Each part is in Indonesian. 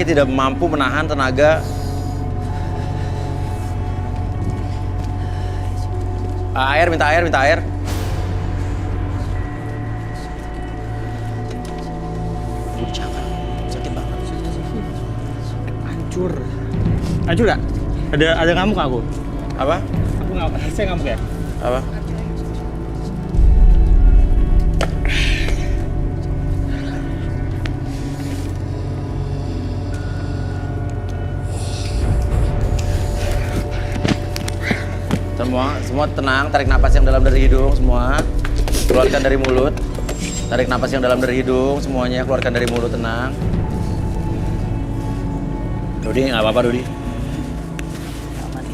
kaki tidak mampu menahan tenaga. Air, minta air, minta air. Jangan, sakit banget. Hancur. Hancur gak? Ada ngamuk gak aku? Apa? Aku ngamuk, saya ngamuk ya? Apa? Semua tenang, tarik napas yang dalam dari hidung semua. Keluarkan dari mulut. Tarik napas yang dalam dari hidung semuanya, keluarkan dari mulut, tenang. Dodi, nggak apa-apa Dodi. Aman.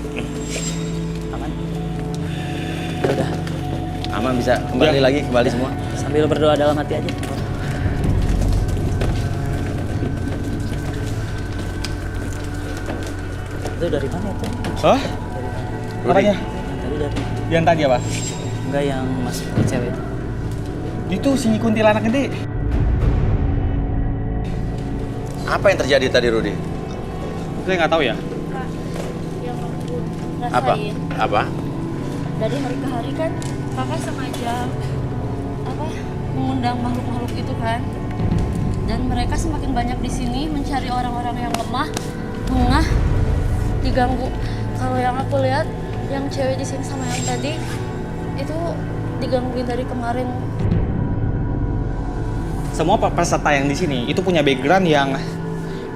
Aman. Ya udah, Aman, bisa kembali lagi, kembali semua. sambil berdoa dalam hati aja. Itu dari mana itu? Hah? Rudi. Apanya? Yang tadi dari Yang tadi apa? enggak yang masuk ke cewek itu. Itu si kuntilanak gede. Apa yang terjadi tadi Rudi? Saya nggak tahu ya. Yang aku Apa? rasain Apa? dari hari ke hari kan kakak sengaja mengundang makhluk-makhluk itu kan, dan mereka semakin banyak di sini mencari orang-orang yang lemah, lengah, diganggu. Kalau yang aku lihat yang cewek di sini sama yang tadi itu digangguin dari kemarin. Semua peserta yang di sini itu punya background yang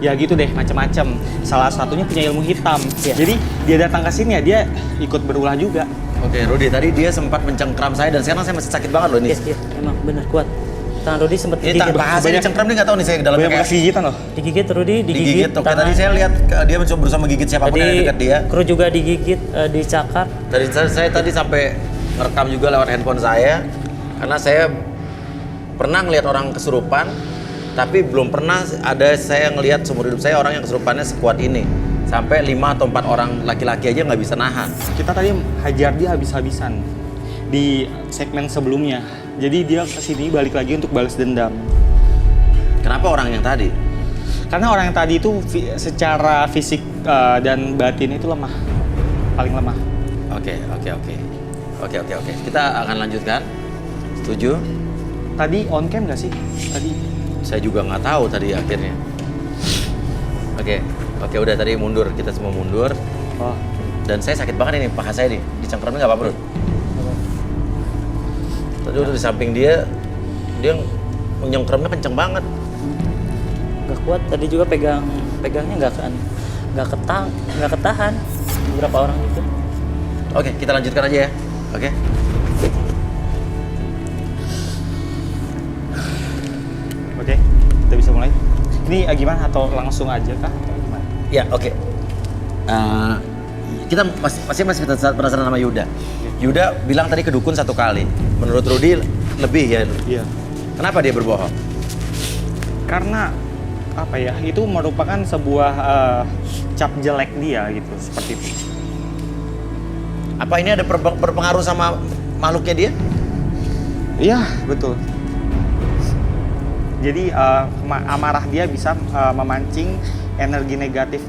ya gitu deh, macam-macam. Salah satunya punya ilmu hitam. Iya. Jadi dia datang ke sini ya dia ikut berulah juga. Oke, Rudi, tadi dia sempat mencengkram saya dan sekarang saya masih sakit banget loh ini. Iya, emang bener kuat. Tangan Rudi sempat Ini digigit. bahasa dicengkram dia nggak tahu nih saya dalamnya Banyak kayak bekas gigitan loh. Digigit Rudi, digigit. Oke, tangan. tadi saya lihat dia mencoba berusaha menggigit siapapun yang ada Tadi dekat dia. kru juga digigit, dicakar. Tadi saya tadi sampai ngerekam juga lewat handphone saya karena saya pernah ngelihat orang kesurupan, tapi belum pernah ada saya ngelihat seumur hidup saya orang yang kesurupannya sekuat ini. Sampai 5 atau 4 orang laki-laki aja nggak bisa nahan. Kita tadi hajar dia habis-habisan di segmen sebelumnya. Jadi dia kesini balik lagi untuk balas dendam. Kenapa orang yang tadi? Karena orang yang tadi itu secara fisik dan batin itu lemah, paling lemah. Oke. Kita akan lanjutkan. Setuju? Tadi on cam nggak sih? Tadi Saya juga nggak tahu tadi akhirnya. Oke, udah tadi mundur, kita semua mundur. oh, Dan saya sakit banget ini paha saya nih. Dicengkramnya nggak apa-apa, Bro. Tadi udah di samping dia menyengkramnya kenceng banget. Nggak kuat. Tadi juga pegangnya nggak ketahan. Beberapa orang itu. Oke, kita lanjutkan aja ya. Oke. oke, kita bisa mulai. Ini gimana atau langsung aja kah? Atau gimana? Ya, oke. Kita masih penasaran sama Yuda. Yuda bilang tadi ke dukun 1 kali. Menurut Rudi lebih ya. Iya. Kenapa dia berbohong? Karena apa ya? Itu merupakan sebuah cap jelek dia gitu, seperti itu. Apa ini ada berpengaruh sama makhluknya dia? Iya, betul. Jadi amarah dia bisa memancing energi negatif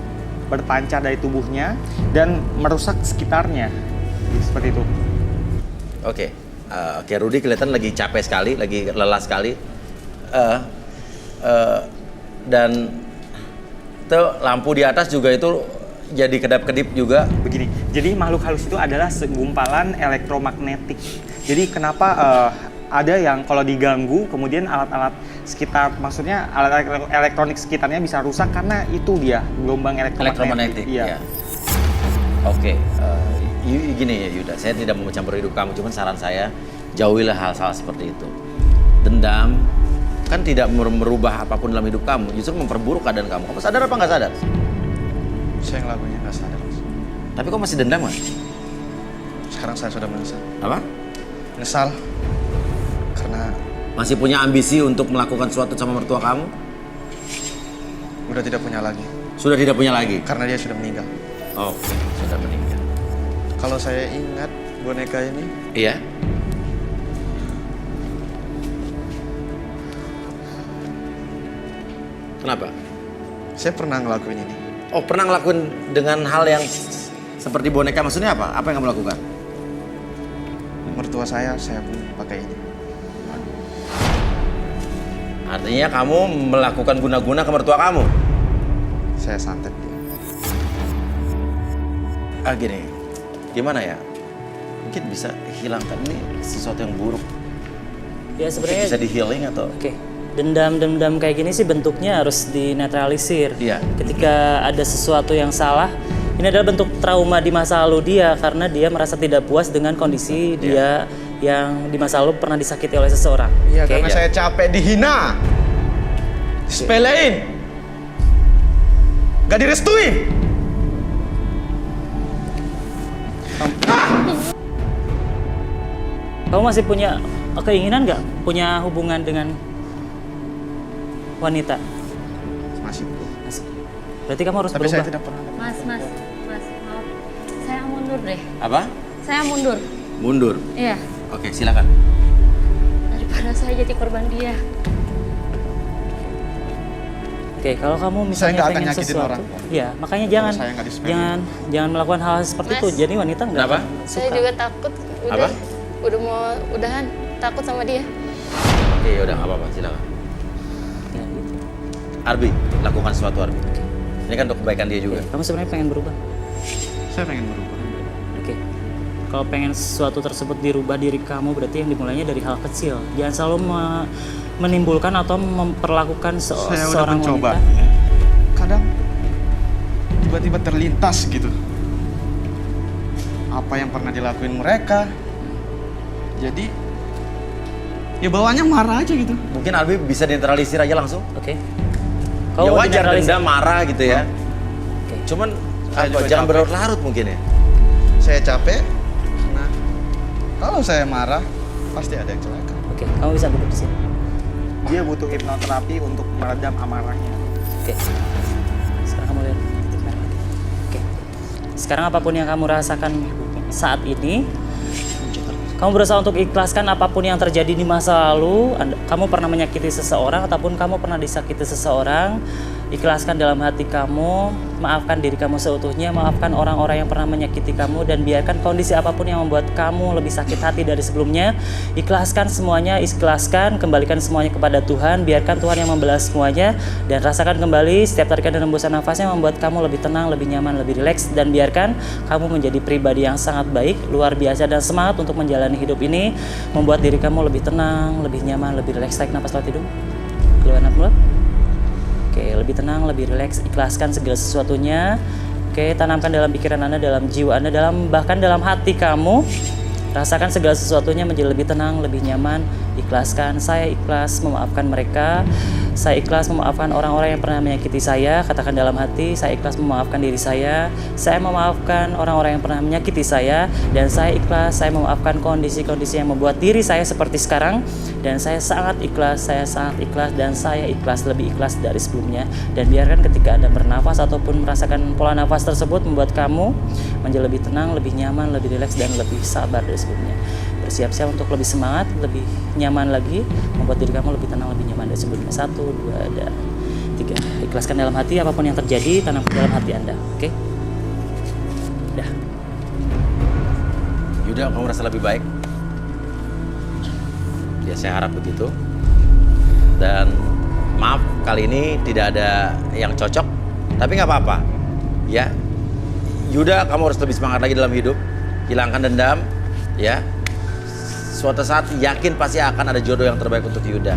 berpancar dari tubuhnya dan merusak sekitarnya. Seperti itu. Oke, Rudy kelihatan lagi capek sekali, lagi lelah sekali. Dan itu lampu di atas juga itu jadi kedap-kedip juga. Begini, jadi makhluk halus itu adalah segumpalan elektromagnetik. Jadi kenapa ada yang kalau diganggu, kemudian alat-alat sekitar, maksudnya alat elektronik sekitarnya bisa rusak karena itu dia gelombang elektromagnetik. Iya. Oke, gini ya Yuda, saya tidak mau mencampur hidup kamu, cuman saran saya jauhilah hal-hal seperti itu. Dendam kan tidak merubah apapun dalam hidup kamu, justru memperburuk keadaan kamu. Kamu sadar apa nggak sadar? Saya ngelakuinnya nggak sadar, Mas. Tapi kok masih dendam nggak? Sekarang saya sudah menyesal. Apa? Menyesal karena Masih punya ambisi untuk melakukan sesuatu sama mertua kamu? udah tidak punya lagi. Sudah tidak punya lagi? Karena dia sudah meninggal. Oke, sudah meninggal. Kalau saya ingat boneka ini, Iya? Kenapa? Saya pernah ngelakuin ini. Oh, pernah ngelakuin dengan hal yang seperti boneka, maksudnya apa? Apa yang kamu lakukan? Mertua saya pun pakai ini. Artinya kamu melakukan guna-guna ke mertua kamu? Saya santet dia. Gini, gimana ya? Mungkin bisa hilangkan ini sesuatu yang buruk. Ya Mungkin sebenarnya bisa di healing atau? oke. Dendam-dendam kayak gini sih bentuknya harus dinetralisir. Iya. Ketika ada sesuatu yang salah, ini adalah bentuk trauma di masa lalu dia karena dia merasa tidak puas dengan kondisi dia yang di masa lalu pernah disakiti oleh seseorang. Iya, Oke? karena saya capek dihina. Disepelein. Gak direstuin. Kamu masih punya keinginan nggak punya hubungan dengan wanita? Masih. Masih. Berarti kamu harus Tapi saya berubah. tidak pernah. Mas, maaf. Saya mundur deh. Apa? Saya mundur. Mundur. Iya. Oke, silakan. Daripada saya jadi korban dia. Oke, kalau kamu misalnya nggak akan pengen nyakitin sesuatu, orang. ya makanya jangan saya nggak disepelein. jangan melakukan hal seperti itu. Mas. Jadi wanita nggak Kenapa? akan Saya suka. juga takut. Apa? Udah mau udahan. Takut sama dia. Oke, udah nggak apa-apa, silakan. Ya, gitu. Arbi, lakukan sesuatu Arbi. Ini kan untuk kebaikan dia juga. Kamu sebenarnya pengen berubah. Saya pengen berubah. Oke. Kalau pengen sesuatu tersebut dirubah diri kamu, berarti yang dimulainya dari hal kecil. Jangan selalu menimbulkan atau memperlakukan Saya udah seorang mencoba. wanita. Kadang tiba-tiba terlintas gitu. Apa yang pernah dilakuin mereka. Jadi ya bawaannya marah aja gitu. Mungkin Arbi bisa netralisir aja langsung. Oke. Ya mau wajar dinetralisir? dendam, marah gitu ya. Oke. Cuman Saya juga jangan capek. berlarut-larut mungkin ya. Saya capek karena kalau saya marah pasti ada yang celaka. Oke, kamu bisa duduk di sini. Dia butuh hipnoterapi untuk meredam amarahnya. Oke. Sekarang kamu lihat. Oke. Sekarang apapun yang kamu rasakan saat ini, kamu berusaha untuk ikhlaskan apapun yang terjadi di masa lalu. Kamu pernah menyakiti seseorang ataupun kamu pernah disakiti seseorang. Ikhlaskan dalam hati kamu, maafkan diri kamu seutuhnya, maafkan orang-orang yang pernah menyakiti kamu, dan biarkan kondisi apapun yang membuat kamu lebih sakit hati dari sebelumnya. Ikhlaskan semuanya, ikhlaskan, kembalikan semuanya kepada Tuhan, biarkan Tuhan yang membalas semuanya, dan rasakan kembali setiap tarikan dan hembusan nafasnya membuat kamu lebih tenang, lebih nyaman, lebih rileks, dan biarkan kamu menjadi pribadi yang sangat baik, luar biasa, dan semangat untuk menjalani hidup ini, membuat diri kamu lebih tenang, lebih nyaman, lebih rileks. Tarik nafas lewat hidung, keluar nafas mulut. Oke, lebih tenang, lebih rileks, ikhlaskan segala sesuatunya. Oke, tanamkan dalam pikiran Anda, dalam jiwa Anda, bahkan dalam hati kamu. Rasakan segala sesuatunya menjadi lebih tenang, lebih nyaman. Ikhlaskan, saya ikhlas memaafkan mereka. Saya ikhlas memaafkan orang-orang yang pernah menyakiti saya. Katakan dalam hati, saya ikhlas memaafkan diri saya. Saya memaafkan orang-orang yang pernah menyakiti saya. Dan saya ikhlas, saya memaafkan kondisi-kondisi yang membuat diri saya seperti sekarang. Dan saya sangat ikhlas, dan saya ikhlas, lebih ikhlas dari sebelumnya. Dan biarkan ketika Anda bernafas ataupun merasakan pola nafas tersebut membuat kamu menjadi lebih tenang, lebih nyaman, lebih rileks, dan lebih sabar dari sebelumnya. Bersiap-siap untuk lebih semangat, lebih nyaman lagi, membuat diri kamu lebih tenang, lebih nyaman dari sebelumnya. 1, 2, dan 3. Ikhlaskan dalam hati apapun yang terjadi, tanamkan dalam hati Anda. Oke? Udah. Yuda, kamu merasa lebih baik? Ya, saya harap begitu. Dan maaf, kali ini tidak ada yang cocok, tapi nggak apa-apa. Ya, Yuda, kamu harus lebih semangat lagi dalam hidup. Hilangkan dendam, ya. Suatu saat yakin pasti akan ada jodoh yang terbaik untuk Yuda.